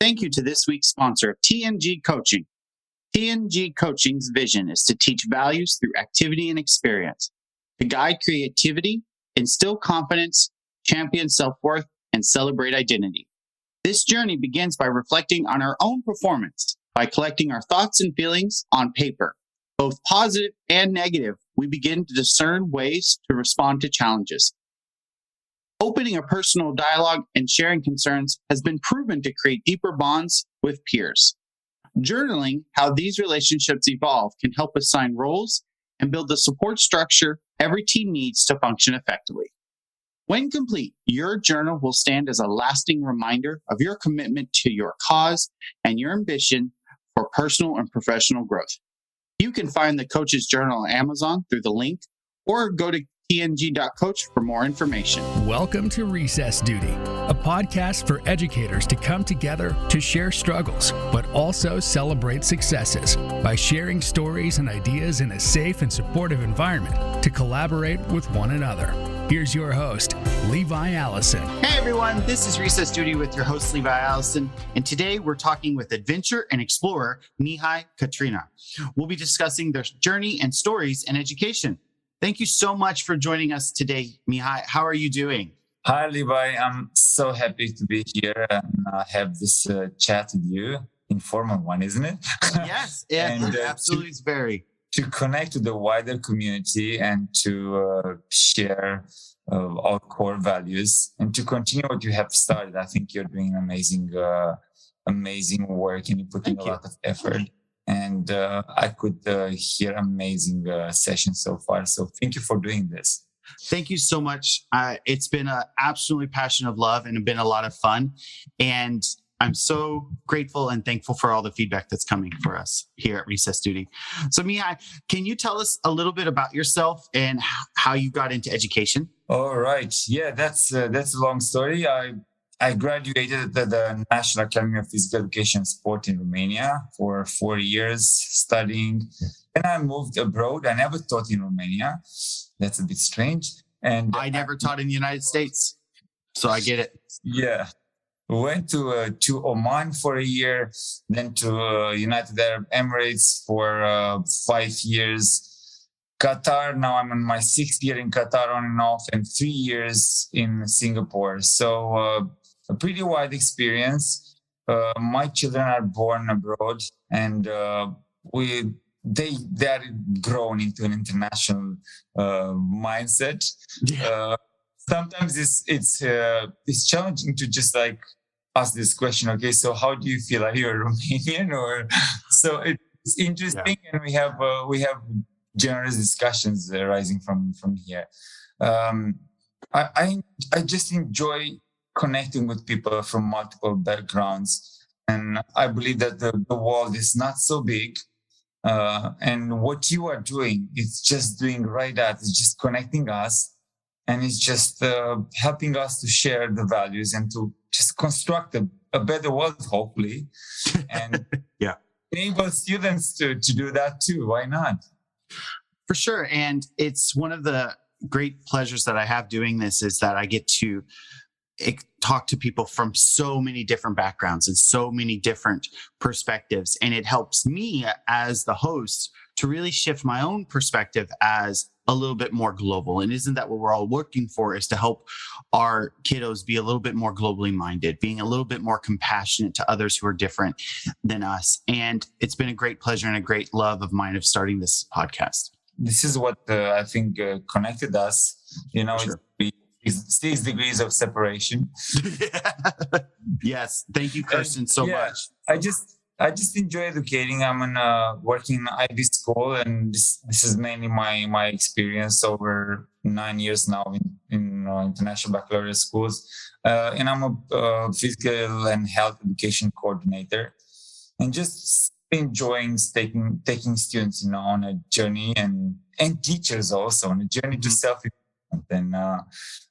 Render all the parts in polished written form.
Thank you to this week's sponsor, TNG Coaching. TNG Coaching's vision is to teach values through activity and experience, to guide creativity, instill confidence, champion self-worth, and celebrate identity. This journey begins by reflecting on our own performance. By collecting our thoughts and feelings on paper, both positive and negative, we begin to discern ways to respond to challenges. Opening a personal dialogue and sharing concerns has been proven to create deeper bonds with peers. Journaling how these relationships evolve can help assign roles and build the support structure every team needs to function effectively. When complete, your journal will stand as a lasting reminder of your commitment to your cause and your ambition for personal and professional growth. You can find the Coach's Journal on Amazon through the link or go to tng.coach for more information. Welcome to Recess Duty, a podcast for educators to come together to share struggles, but also celebrate successes by sharing stories and ideas in a safe and supportive environment to collaborate with one another. Here's your host, Levi Allison. Hey everyone, this is Recess Duty with your host, Levi Allison, and today we're talking with adventurer and explorer, Mihai Catrinar. We'll be discussing their journey and stories in education. Thank you so much for joining us today, Mihai. How are you doing? Hi, Levi. I'm so happy to be here and have this chat with you. Informal one, isn't it? Yes, and, absolutely. It's very. To connect to the wider community and to share our core values and to continue what you have started. I think you're doing amazing work and you're putting a lot of effort. And I could hear amazing sessions so far. So thank you for doing this. Thank you so much. It's been an absolutely passion of love and been a lot of fun. And I'm so grateful and thankful for all the feedback that's coming for us here at Recess Duty. So Mihai, can you tell us a little bit about yourself and how you got into education? All right. Yeah, that's a long story. I graduated at the National Academy of Physical Education and Sport in Romania for 4 years studying. Then I moved abroad. I never taught in Romania. That's a bit strange. And I never taught in the United States, so I get it. Yeah. Went to Oman for a year, then to United Arab Emirates for 5 years. Qatar, now I'm in my 6th year in Qatar on and off, and 3 years in Singapore. So a pretty wide experience. My children are born abroad, and they are grown into an international mindset. Yeah. Sometimes it's challenging to just like ask this question. Okay, so how do you feel? Are you a Romanian or? So it's interesting, yeah. And we have generous discussions arising from here. I just enjoy connecting with people from multiple backgrounds, and I believe that the world is not so big. And what you are doing is just doing right that. It's just connecting us. And it's just helping us to share the values and to just construct a better world, hopefully. And yeah, enable students to do that too. Why not? For sure. And it's one of the great pleasures that I have doing this is that I get to talk to people from so many different backgrounds and so many different perspectives. And it helps me as the host to really shift my own perspective as a little bit more global. And isn't that what we're all working for, is to help our kiddos be a little bit more globally minded, being a little bit more compassionate to others who are different than us. And it's been a great pleasure and a great love of mine of starting this podcast. This is what I think connected us, sure. It's 6 degrees of separation. Yes. Thank you, Kirsten, so much. I just enjoy educating. I'm working in IB school, and this is mainly my experience over 9 years now in international baccalaureate schools. And I'm a physical and health education coordinator, and just enjoying taking students on a journey, and teachers also on a journey to self-improvement. And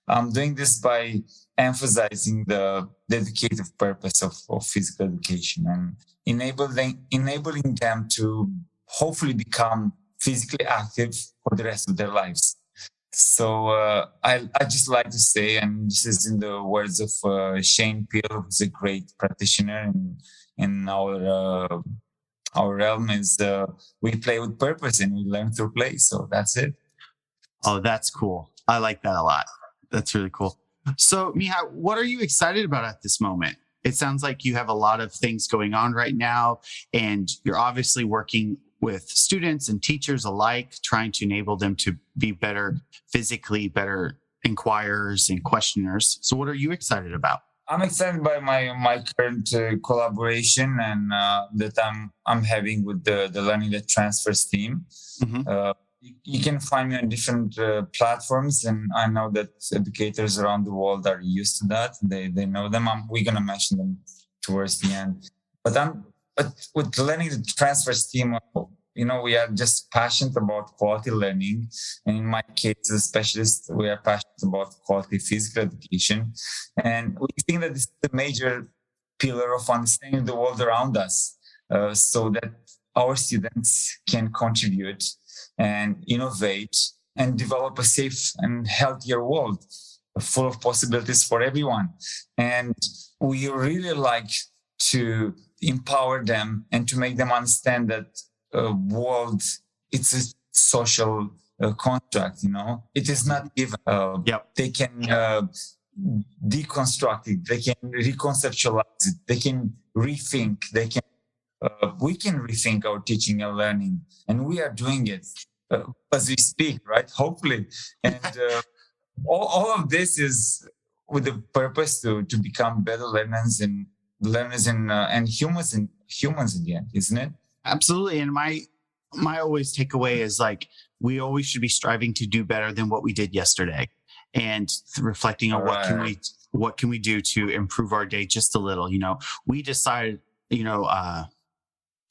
I'm doing this by emphasizing the educative purpose of physical education and enabling them to hopefully become physically active for the rest of their lives. So I just like to say, and this is in the words of Shane Peel, who's a great practitioner in our realm, is we play with purpose and we learn through play. So that's it. Oh, that's cool. I like that a lot. That's really cool. So, Mihai, what are you excited about at this moment? It sounds like you have a lot of things going on right now, and you're obviously working with students and teachers alike, trying to enable them to be better physically, better inquirers and questioners. So what are you excited about? I'm excited by my current collaboration and that I'm having with the Learning That Transfers team. Mm-hmm. You can find me on different platforms, and I know that educators around the world are used to that. They know them. We're gonna mention them towards the end. But with the Learning That Transfers team, we are just passionate about quality learning. And in my case, as a specialist, we are passionate about quality physical education. And we think that this is the major pillar of understanding the world around us, so that our students can contribute and innovate and develop a safe and healthier world full of possibilities for everyone. And we really like to empower them and to make them understand that world, it's a social construct, it is not given. They can deconstruct it, they can reconceptualize it, they can rethink, we can rethink our teaching and learning, and we are doing it as we speak, right? Hopefully. And all of this is with the purpose to become better learners and humans in the end, isn't it? Absolutely. And my always takeaway is like, we always should be striving to do better than what we did yesterday, and reflecting on what can we do to improve our day just a little. We decided,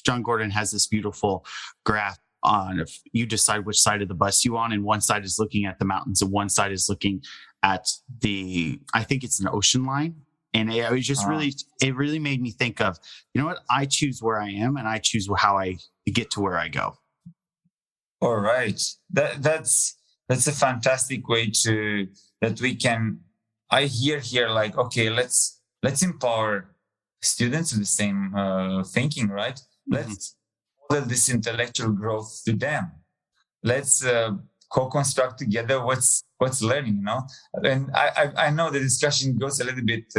John Gordon has this beautiful graph on if you decide which side of the bus you on, and one side is looking at the mountains and one side is looking at I think it's an ocean line. And it was just it really made me think of, I choose where I am, and I choose how I get to where I go. All right. That's a fantastic way that we can, I hear here, like, okay, let's empower students with the same thinking, right? Mm-hmm. Let's model this intellectual growth to them. Let's co-construct together what's learning, And I know the discussion goes a little bit,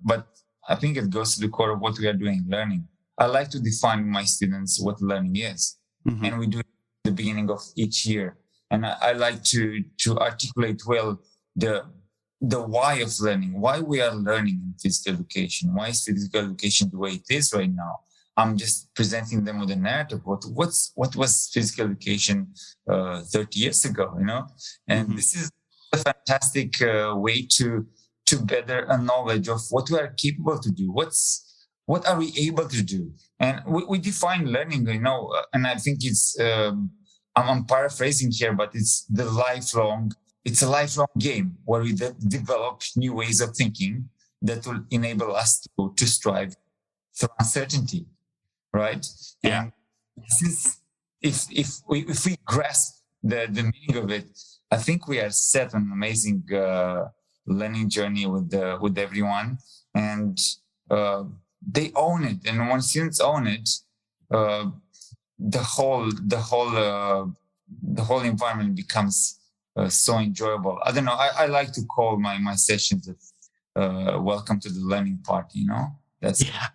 but I think it goes to the core of what we are doing, learning. I like to define with my students what learning is. Mm-hmm. And we do it at the beginning of each year. And I like to articulate well the why of learning, why we are learning in physical education, why is physical education the way it is right now. I'm just presenting them with a narrative. What was physical education 30 years ago, And mm-hmm. This is a fantastic way to better a knowledge of what we are capable to do. What are we able to do? And we define learning, and I think it's, I'm paraphrasing here, but it's a lifelong game where we develop new ways of thinking that will enable us to strive through uncertainty. Right. Yeah. And this is, if we grasp the meaning of it, I think we are set on an amazing learning journey with everyone, and they own it. And when students own it, the whole environment becomes so enjoyable. I don't know. I like to call my sessions "Welcome to the Learning Party." That's yeah.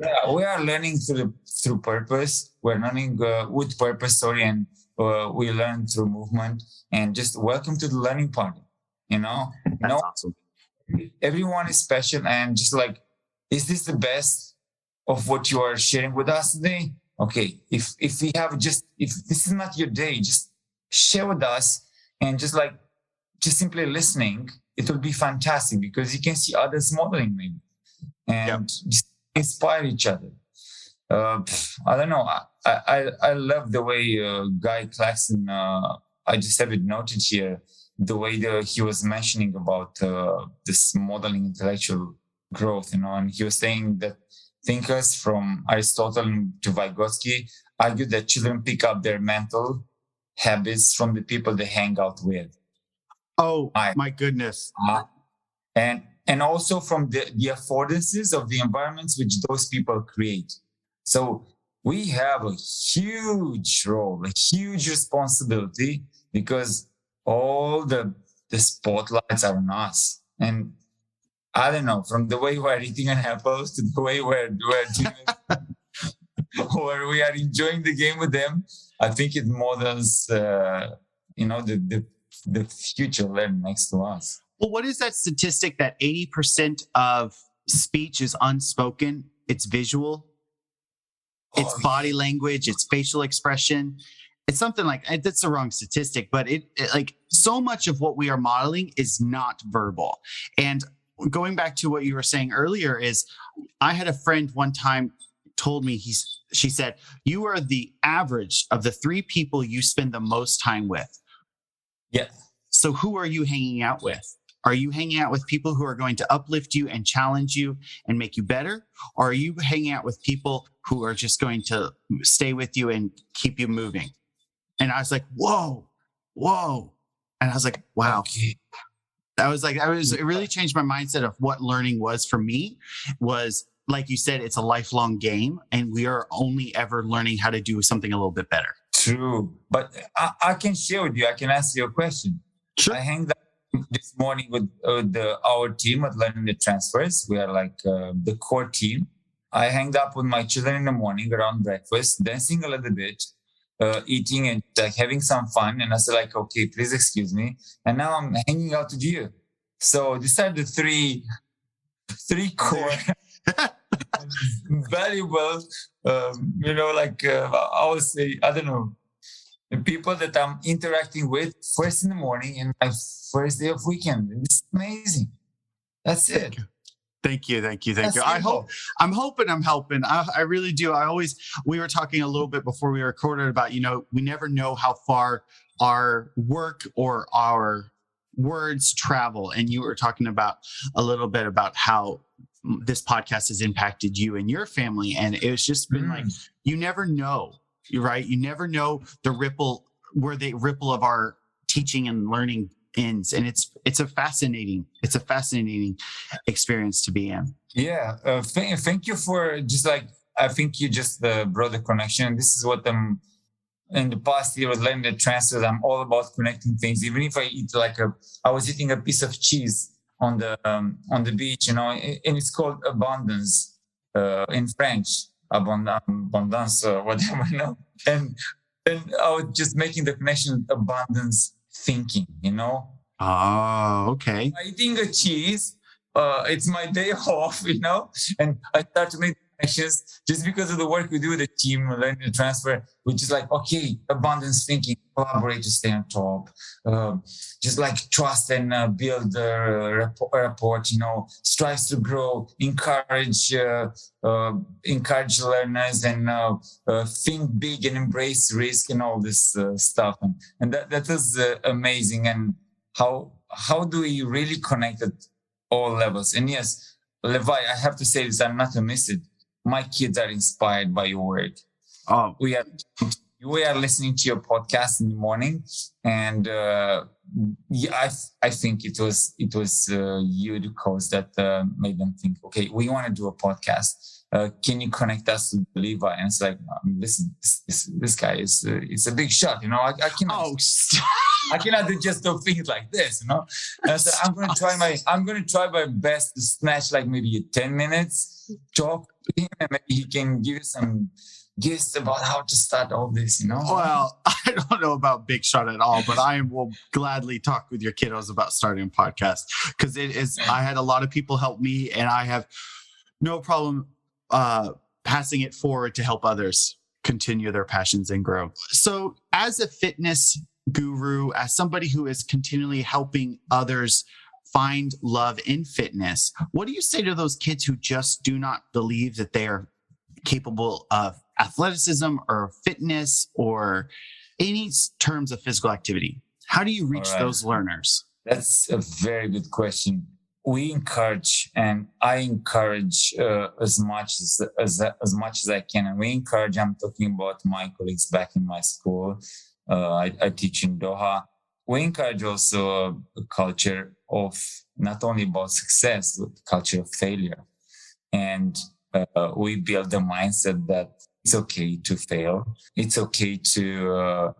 Yeah, we are learning through purpose. We're learning with purpose, and we learn through movement. And just welcome to the learning party. That's awesome. Everyone is special, and just like, is this the best of what you are sharing with us today? Okay, if this is not your day, just share with us, and just simply listening, it will be fantastic, because you can see others modeling maybe, and just inspire each other. I don't know. I love the way Guy Claxton, I just have it noted here, the way he was mentioning about this modeling intellectual growth, and he was saying that thinkers from Aristotle to Vygotsky argued that children pick up their mental habits from the people they hang out with. Oh, my goodness. And also from the affordances of the environments which those people create. So we have a huge role, a huge responsibility, because all the spotlights are on us. And I don't know, from the way we're eating an apples to the way we're doing it, or we are enjoying the game with them, I think it models, the future learning next to us. Well, what is that statistic that 80% of speech is unspoken? It's visual, it's body language, it's facial expression. It's something like, that's the wrong statistic, but it like so much of what we are modeling is not verbal. And going back to what you were saying earlier is, I had a friend one time told me, she said, you are the average of the 3 people you spend the most time with. Yeah. So who are you hanging out with? Are you hanging out with people who are going to uplift you and challenge you and make you better? Or are you hanging out with people who are just going to stay with you and keep you moving? And I was like, whoa. And I was like, wow. Okay. It really changed my mindset of what learning was for me. Was, like you said, it's a lifelong game, and we are only ever learning how to do something a little bit better. True. But I can share with you, I can ask you a question. Sure. I hanged out this morning with our team at Learning the Transfers. We are like the core team. I hanged up with my children in the morning around breakfast, dancing a little bit, eating and like having some fun. And I said like, okay, please excuse me. And now I'm hanging out with you. So these are the three core valuable, I would say, I don't know, the people that I'm interacting with first in the morning and my first day of weekend. It's amazing. That's it. Thank you. I'm hoping I'm helping. I really do. We were talking a little bit before we recorded about, we never know how far our work or our words travel. And you were talking about a little bit about how this podcast has impacted you and your family. And it's just been like, you never know, right? You never know the ripple of our teaching and learning ends. And it's a fascinating experience to be in. Yeah. Thank you for just like, I think you just brought the connection. This is what I'm in the past year with Learning the Transfers. I'm all about connecting things. Even if I eat I was eating a piece of cheese on the beach, and it's called abundance in French, abondance or whatever, And I was just making the connection, abundance thinking, Oh, okay. Eating a cheese, it's my day off, and I start to make connections just because of the work we do with the team, Learning the Transfer, which is like, okay, abundance thinking, collaborate to stay on top, just like trust and build a rapport, strives to grow, encourage learners, and think big and embrace risk and all this stuff. And that is amazing. And how do we really connect at all levels? And yes, Levi, I have to say this, I'm not to miss it. My kids are inspired by your work. Oh, we are listening to your podcast in the morning, and I think it was you, the coach, that made them think, okay, we want to do a podcast. Can you connect us to Levi? And it's like, listen, this guy is it's a big shot, I cannot. I cannot do just those things like this, And I said, I'm going to try my best to snatch like maybe 10 minutes, talk to him, and maybe he can give you some gist about how to start all this, Well, I don't know about big shot at all, but I will gladly talk with your kiddos about starting a podcast, because I had a lot of people help me, and I have no problem passing it forward to help others continue their passions and grow. So as a fitness guru, as somebody who is continually helping others find love in fitness, what do you say to those kids who just do not believe that they are capable of athleticism or fitness or any terms of physical activity? How do you reach those learners? That's a very good question. We encourage, and I encourage as much as I can. And we encourage, I'm talking about my colleagues back in my school, I teach in Doha. We encourage also a culture of not only about success, but culture of failure. And we build the mindset that it's okay to fail. It's okay to,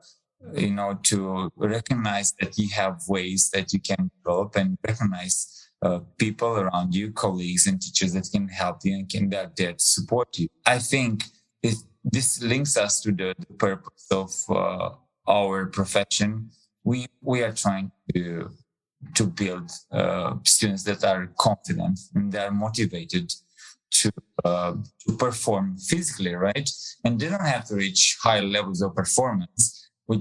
to recognize that you have ways that you can develop and recognize people around you, colleagues and teachers that can help you and that are there to support you. I think this links us to the purpose of our profession. We are trying to build students that are confident and they are motivated to perform physically, right? And they don't have to reach high levels of performance. We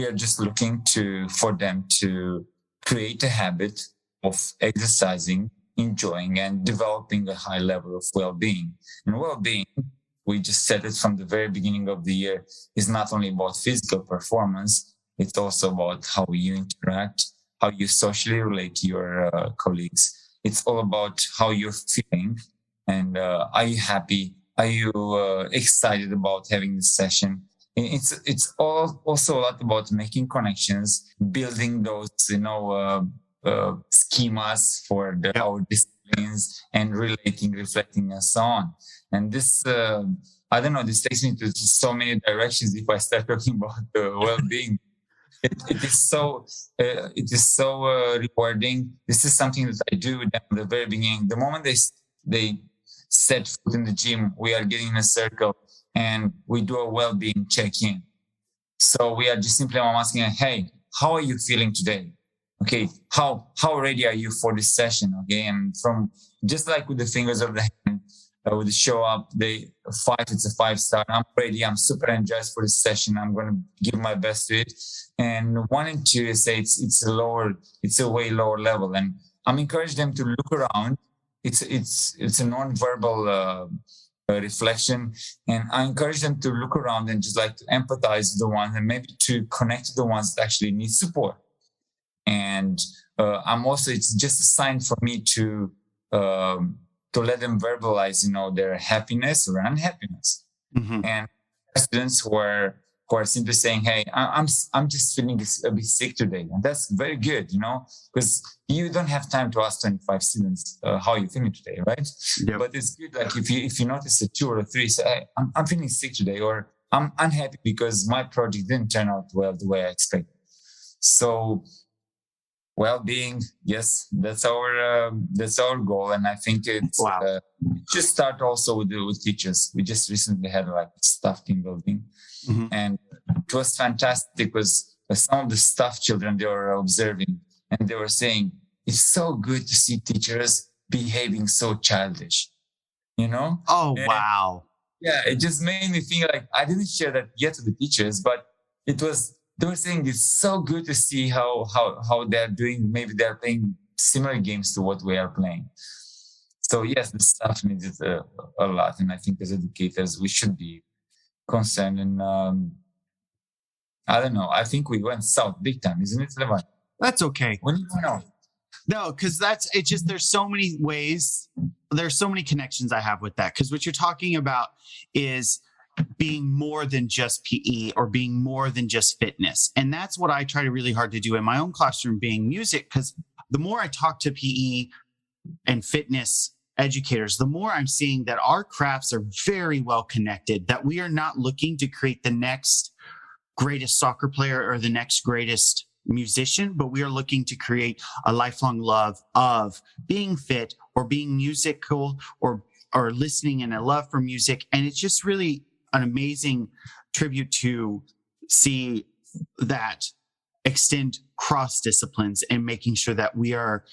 are just looking for them to create a habit of exercising, enjoying, and developing a high level of well-being. And well-being, we just said it from the very beginning of the year, is not only about physical performance, it's also about how you interact, how you socially relate to your colleagues. It's all about how you're feeling. And are you happy? Are you excited about having this session? It's also a lot about making connections, building those, schemas for our disciplines and relating, reflecting, and so on. And this, I don't know, this takes me to so many directions if I start talking about well-being. It is so rewarding. This is something that I do with them at the very beginning. The moment they set foot in the gym, we are getting in a circle and we do a well-being check-in. So we are just simply asking, hey, how are you feeling today? Okay, how ready are you for this session? Okay, and from just like with the fingers of the hand, with the show up, it's a 5-star. I'm ready. I'm super energized for this session. I'm going to give my best to it. And 1 and 2 say it's a way lower level. And I'm encouraging them to look around. It's a non-verbal reflection. And I encourage them to look around and just like to empathize with the ones and maybe to connect to the ones that actually need support. And it's just a sign for me to let them verbalize, their happipiness or unhappiness. Mm-hmm. And students who are simply saying, hey, I'm just feeling a bit sick today. And that's very good, because you don't have time to ask 25 students how you're feeling today, right? Yep. But it's good, like if you notice a 2 or 3, say, hey, I'm feeling sick today, or I'm unhappy because my project didn't turn out well the way I expected. So well-being, yes, that's our goal, and I think it's just start also with teachers. We just recently had like staff team building, mm-hmm. and it was fantastic because some of the staff children they were observing and they were saying it's so good to see teachers behaving so childish, Oh, and, wow! Yeah, it just made me think like I didn't share that yet to the teachers, but they were saying it's so good to see how they're doing. Maybe they're playing similar games to what we are playing. So yes, the staff needs it a lot. And I think as educators, we should be concerned. And I don't know. I think we went south big time, isn't it, Levan? That's okay. What do you know? No, because it's just there's so many ways. There's so many connections I have with that. Because what you're talking about is being more than just PE or being more than just fitness. And that's what I try to really hard to do in my own classroom being music, because the more I talk to PE and fitness educators, the more I'm seeing that our crafts are very well connected, that we are not looking to create the next greatest soccer player or the next greatest musician, but we are looking to create a lifelong love of being fit or being musical or listening and a love for music. And it's just really an amazing tribute to see that extend cross disciplines and making sure that we are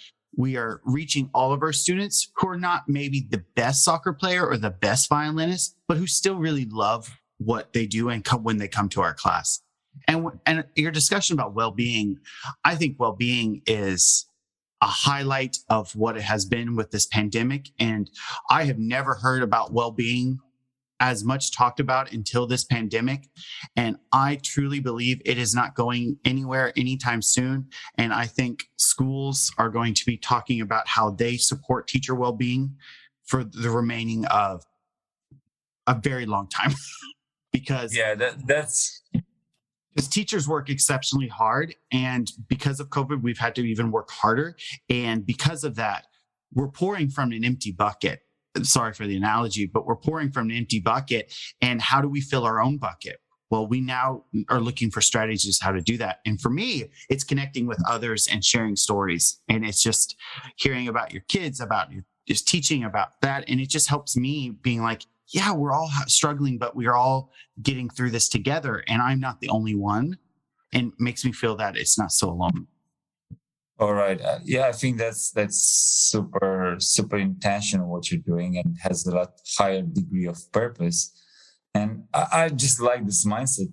reaching all of our students who are not maybe the best soccer player or the best violinist, but who still really love what they do and come when they come to our class. And your discussion about well-being, I think well-being is a highlight of what it has been with this pandemic. And I have never heard about well-being as much talked about until this pandemic. And I truly believe it is not going anywhere anytime soon. And I think schools are going to be talking about how they support teacher well-being for the remaining of a very long time. Because Because teachers work exceptionally hard. And because of COVID, we've had to even work harder. And because of that, we're pouring from an empty bucket. Sorry for the analogy, but we're pouring from an empty bucket. And how do we fill our own bucket? Well, we now are looking for strategies how to do that. And for me, it's connecting with others and sharing stories. And it's just hearing about your kids, about your just teaching about that. And it just helps me being like, yeah, we're all struggling, but we're all getting through this together. And I'm not the only one. And makes me feel that it's not so alone. All right. Yeah, I think that's super, super intentional what you're doing, and has a lot higher degree of purpose. And I just like this mindset,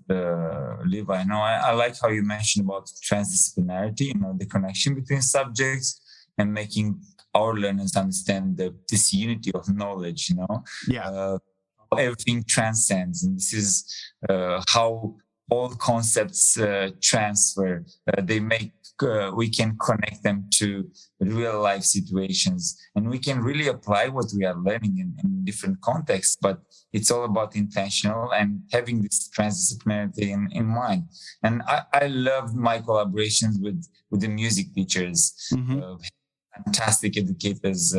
Levi. I like how you mentioned about transdisciplinarity, the connection between subjects and making our learners understand this unity of knowledge, Yeah. Everything transcends. And this is how all concepts transfer. We can connect them to real life situations, and we can really apply what we are learning in different contexts. But it's all about intentional and having this transdisciplinarity in mind. And I loved my collaborations with the music teachers, fantastic educators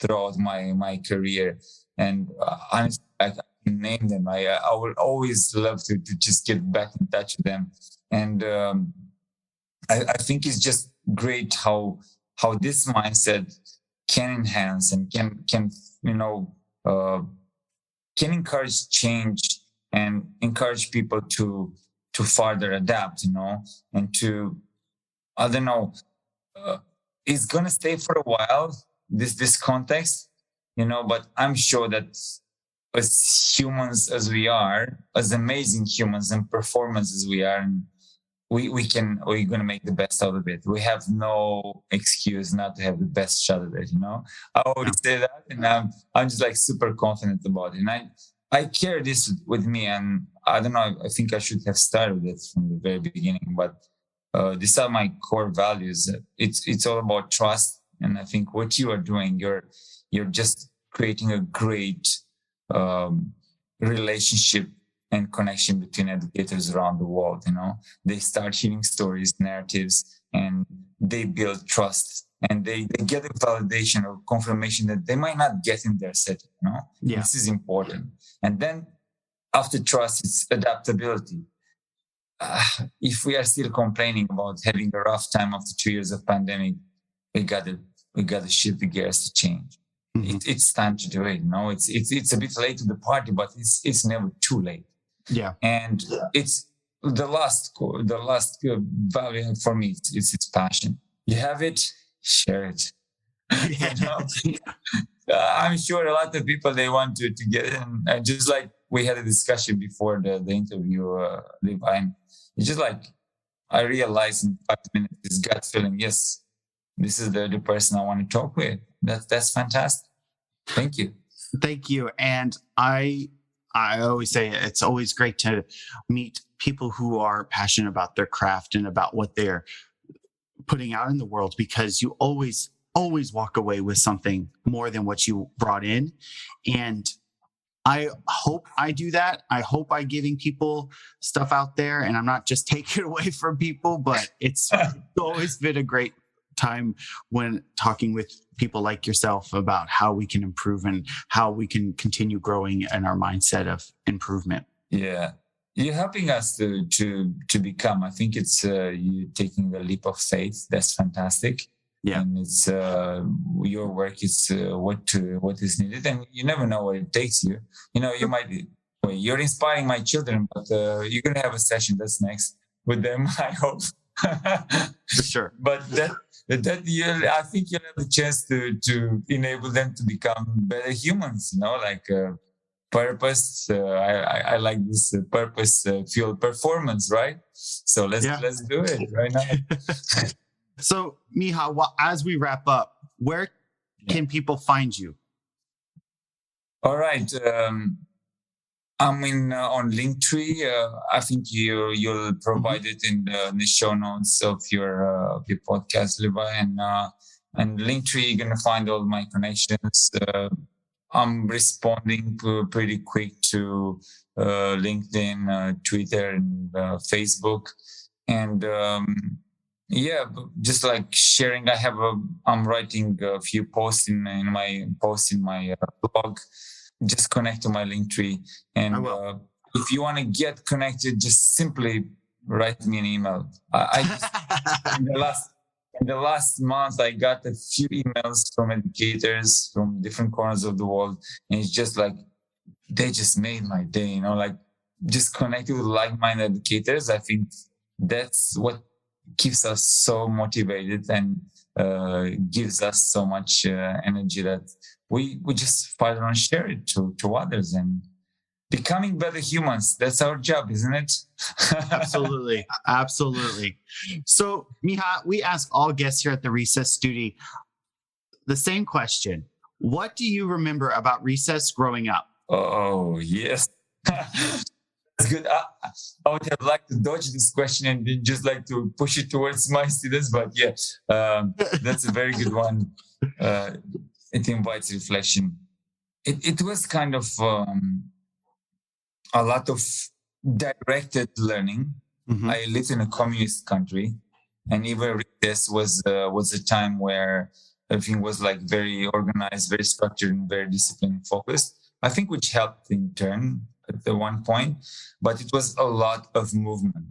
throughout my career. And honestly, I can name them. I would always love to just get back in touch with them. And I think it's just great how this mindset can enhance and can encourage change and encourage people to further adapt, and to, I don't know, it's gonna stay for a while, this context, but I'm sure that as humans as we are, as amazing humans and performers as we are, and we're going to make the best out of it. We have no excuse not to have the best shot at it, I always say that, and I'm just like super confident about it. And I carry this with me, and I don't know, I think I should have started it from the very beginning, but these are my core values. It's all about trust. And I think what you are doing, you're just creating a great relationship and connection between educators around the world. They start hearing stories, narratives, and they build trust, and they get a validation or confirmation that they might not get in their setting. Yeah. This is important. And then after trust, it's adaptability. If we are still complaining about having a rough time after 2 years of pandemic, we got to shift the gears to change. It's time to do it. It's a bit late to the party, but it's never too late. Yeah. And it's the last value for me. It's passion. You have it, share it. I'm sure a lot of people, they want to get in. And just like we had a discussion before the interview, Levi, it's just like I realized in 5 minutes, this gut feeling, yes, this is the person I want to talk with. That's fantastic. Thank you. Thank you. And I always say it's always great to meet people who are passionate about their craft and about what they're putting out in the world, because you always walk away with something more than what you brought in. And I hope I do that. I hope I'm giving people stuff out there, and I'm not just taking it away from people, but it's always been a great time when talking with people like yourself about how we can improve and how we can continue growing in our mindset of improvement. Yeah. You're helping us to become. I think it's you taking the leap of faith. That's fantastic. Yeah. And it's your work is what is needed, and you never know where it takes you. You might be, you're inspiring my children, but you're gonna have a session that's next with them, I hope. For sure. But I think you'll have the chance to enable them to become better humans. Like purpose. I like this purpose fueled performance, right? So let's do it right now. So, Mihai, as we wrap up, where can people find you? All right. I'm on Linktree. I think you'll provide it in the show notes of your podcast, Levi. And Linktree, you're gonna find all my connections. I'm responding pretty quick to LinkedIn, Twitter, and Facebook, and just like sharing. I'm writing a few posts in my blog. Just connect to my link tree, and if you want to get connected, just simply write me an email. I just, in the last month, I got a few emails from educators from different corners of the world, and it's just like they just made my day. Like just connecting with like-minded educators. I think that's what keeps us so motivated and gives us so much energy that we just further and share it to others and becoming better humans. That's our job, isn't it? Absolutely. So, Mihai, we ask all guests here at the Recess Duty the same question. What do you remember about recess growing up? Oh, yes. That's good. I would have liked to dodge this question and just like to push it towards my students, but that's a very good one. It invites reflection. It was kind of a lot of directed learning. Mm-hmm. I lived in a communist country, and even recess was a time where everything was like very organized, very structured, and very discipline focused. I think which helped in turn at the one point, but it was a lot of movement.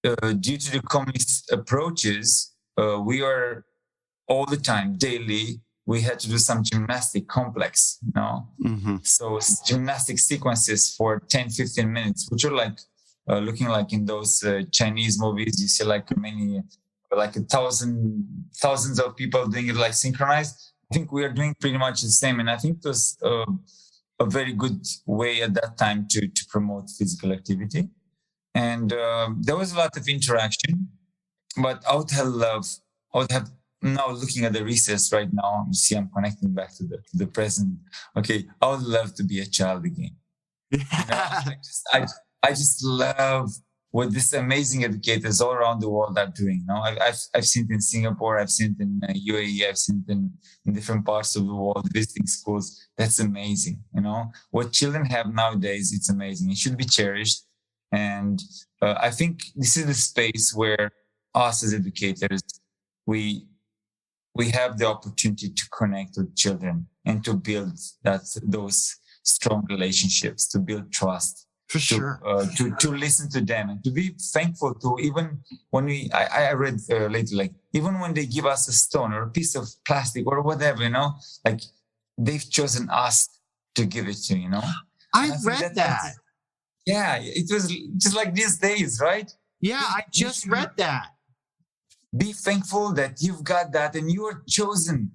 Due to the communist approaches, we are all the time, daily, we had to do some gymnastic complex, Mm-hmm. So gymnastic sequences for 10, 15 minutes, which are like looking like in those Chinese movies, you see like thousands of people doing it like synchronized. I think we are doing pretty much the same. And I think it was a very good way at that time to promote physical activity. And there was a lot of interaction, but I would have now looking at the recess right now, you see I'm connecting back to the present. Okay, I would love to be a child again. I just love what these amazing educators all around the world are doing. I've seen it in Singapore, I've seen it in UAE, I've seen it in different parts of the world, visiting schools. That's amazing. What children have nowadays, it's amazing. It should be cherished. And I think this is the space where us as educators, we have the opportunity to connect with children and to build those strong relationships, to build trust. For sure. To listen to them and to be thankful to, even when I read later, like even when they give us a stone or a piece of plastic or whatever, like they've chosen us to give it to, I read that. Yeah, it was just like these days, right? Yeah, I just read that. Be thankful that you've got that and you are chosen,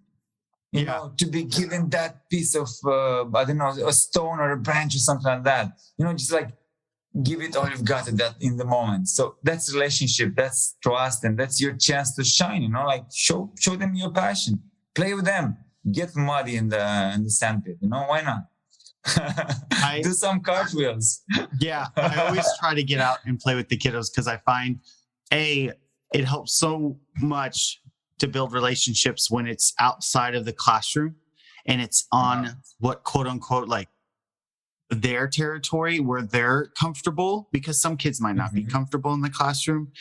to be given that piece of, a stone or a branch or something like that. Just like give it all you've got at that in the moment. So that's relationship, that's trust, and that's your chance to shine. Like show them your passion, play with them, get muddy in the sandpit. Why not? Do some cartwheels. Yeah, I always try to get out and play with the kiddos because I find it helps so much to build relationships when it's outside of the classroom and it's on what quote unquote like their territory where they're comfortable, because some kids might not be comfortable in the classroom.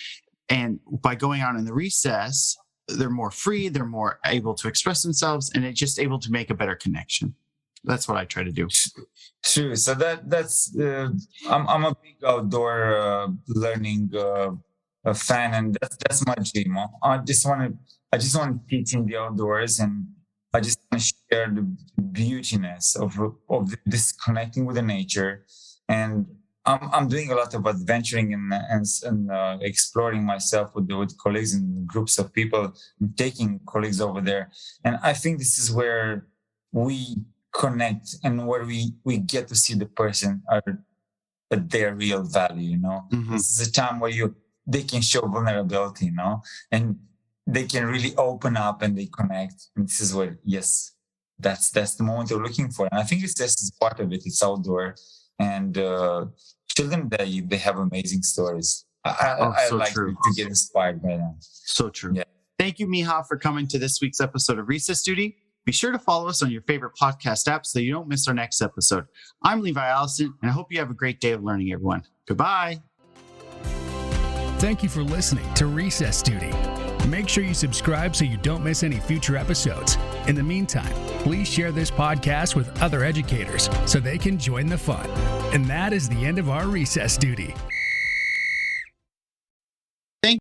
And by going out in the recess, they're more free, they're more able to express themselves, and it's just able to make a better connection. That's what I try to do. True. So that's I'm a big outdoor learning a fan, and that's my dream. I just want to teach in the outdoors, and I just want to share the beautiness of this connecting with the nature. And I'm doing a lot of adventuring and exploring myself with colleagues and groups of people, and taking colleagues over there. And I think this is where we connect and where we get to see the person at their real value. This is a time where they can show vulnerability, and they can really open up and they connect. And this is where, yes, that's the moment you're looking for. And I think it's just part of it. It's outdoor, and children, they have amazing stories. I so like true. to get inspired by them. So true. Yeah. Thank you, Mihai, for coming to this week's episode of Recess Duty. Be sure to follow us on your favorite podcast app so you don't miss our next episode. I'm Levi Allison, and I hope you have a great day of learning, everyone. Goodbye. Thank you for listening to Recess Duty. Make sure you subscribe so you don't miss any future episodes. In the meantime, please share this podcast with other educators so they can join the fun. And that is the end of our Recess Duty.